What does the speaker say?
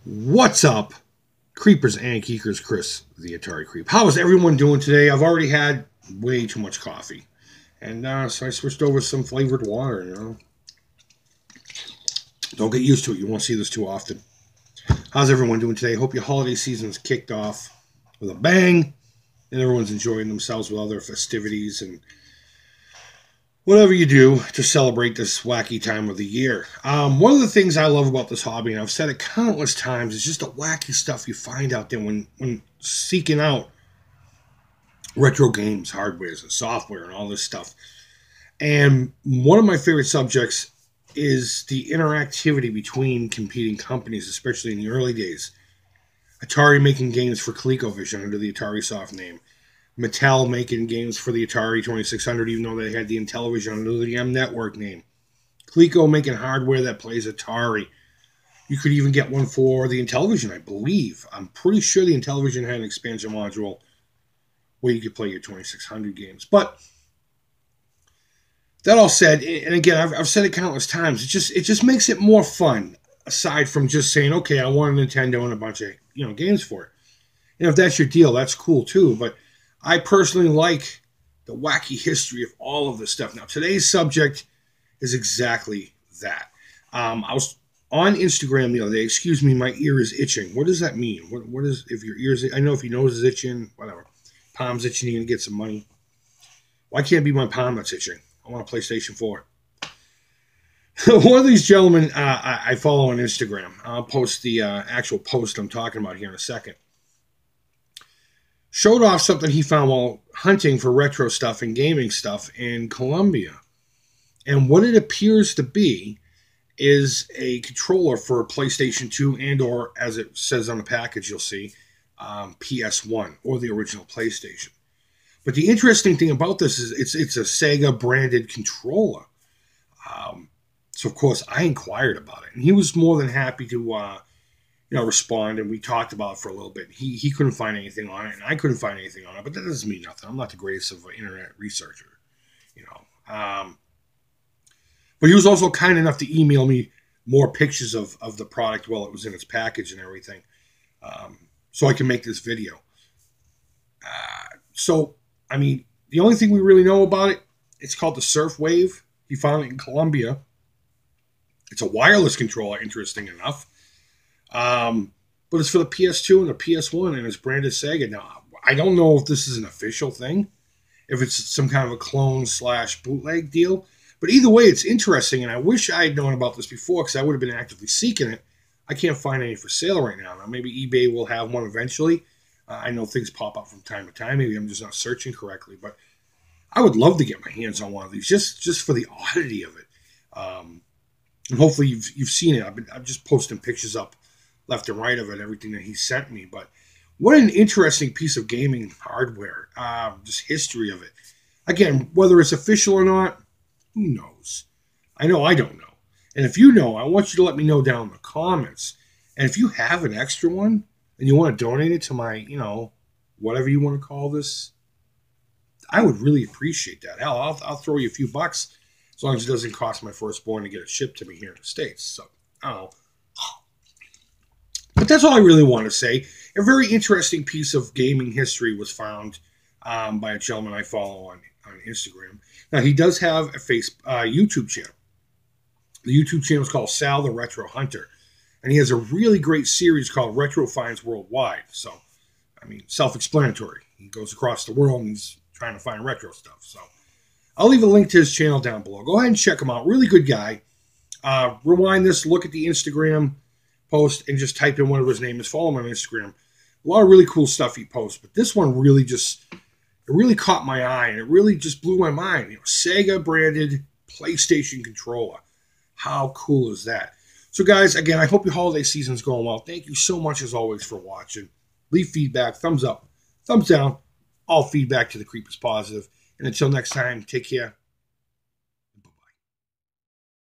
What's up, creepers and geekers? Chris, the Atari Creep. How is everyone doing today? I've already had way too much coffee, and so I switched over to some flavored water. Don't get used to it. You won't see this too often. How's everyone doing today? Hope your holiday season's kicked off with a bang, and everyone's enjoying themselves with all their festivities and whatever you do to celebrate this wacky time of the year. One of the things I love about this hobby, and I've said it countless times, is just the wacky stuff you find out there when seeking out retro games, hardwares, and software, and all this stuff. And one of my favorite subjects is the interactivity between competing companies, especially in the early days. Atari making games for ColecoVision under the Atari Soft name. Mattel making games for the Atari 2600, even though they had the Intellivision under the M Network name. Coleco making hardware that plays Atari. You could even get one for the Intellivision, I believe. I'm pretty sure the Intellivision had an expansion module where you could play your 2600 games. But that all said, and again, I've said it countless times, it just makes it more fun, aside from just saying, okay, I want a Nintendo and a bunch of games for it. And if that's your deal, that's cool too. But I personally like the wacky history of all of this stuff. Now, today's subject is exactly that. I was on Instagram the other day. Excuse me, my ear is itching. What does that mean? What is, if your ears, I know if your nose is itching, whatever. Palm's itching, you're going to get some money. Why can't it be my palm that's itching? I want a PlayStation 4. One of these gentlemen I follow on Instagram. I'll post the actual post I'm talking about here in a second. Showed off something he found while hunting for retro stuff and gaming stuff in Colombia. And what it appears to be is a controller for PlayStation 2 and or, as it says on the package, you'll see, PS1 or the original PlayStation. But the interesting thing about this is it's a Sega branded controller. So, of course, I inquired about it. And he was more than happy to respond, and we talked about it for a little bit. He couldn't find anything on it, and I couldn't find anything on it, but that doesn't mean nothing. I'm not the greatest of an internet researcher, But he was also kind enough to email me more pictures of the product while it was in its package and everything, so I can make this video. The only thing we really know about it, it's called the Surf Wave. He found it in Colombia. It's a wireless controller, interesting enough. But it's for the PS2 and the PS1, and it's branded Sega. Now, I don't know if this is an official thing, if it's some kind of a clone / bootleg deal. But either way, it's interesting, and I wish I had known about this before because I would have been actively seeking it. I can't find any for sale right now. Now, maybe eBay will have one eventually. I know things pop up from time to time. Maybe I'm just not searching correctly. But I would love to get my hands on one of these just for the oddity of it. And hopefully you've seen it. I'm just posting pictures up left and right of it, everything that he sent me. But what an interesting piece of gaming hardware. Just history of it. Again, whether it's official or not, who knows? I know I don't know. And if you know, I want you to let me know down in the comments. And if you have an extra one and you want to donate it to my, whatever you want to call this, I would really appreciate that. Hell, I'll throw you a few bucks as long as it doesn't cost my firstborn to get it shipped to me here in the States. So, I don't know. But that's all I really want to say. A very interesting piece of gaming history was found by a gentleman I follow on Instagram. Now, he does have a YouTube channel. The YouTube channel is called Sal the Retro Hunter. And he has a really great series called Retro Finds Worldwide. So, self-explanatory. He goes across the world and he's trying to find retro stuff. So, I'll leave a link to his channel down below. Go ahead and check him out. Really good guy. Rewind this, look at the Instagram post, and just type in whatever his name is. Follow him on Instagram. A lot of really cool stuff he posts. But this one really really caught my eye, and it really just blew my mind. Sega branded PlayStation controller. How cool is that? So, guys, again, I hope your holiday season's going well. Thank you so much, as always, for watching. Leave feedback, thumbs up, thumbs down. All feedback to the Creep is positive. And until next time, take care.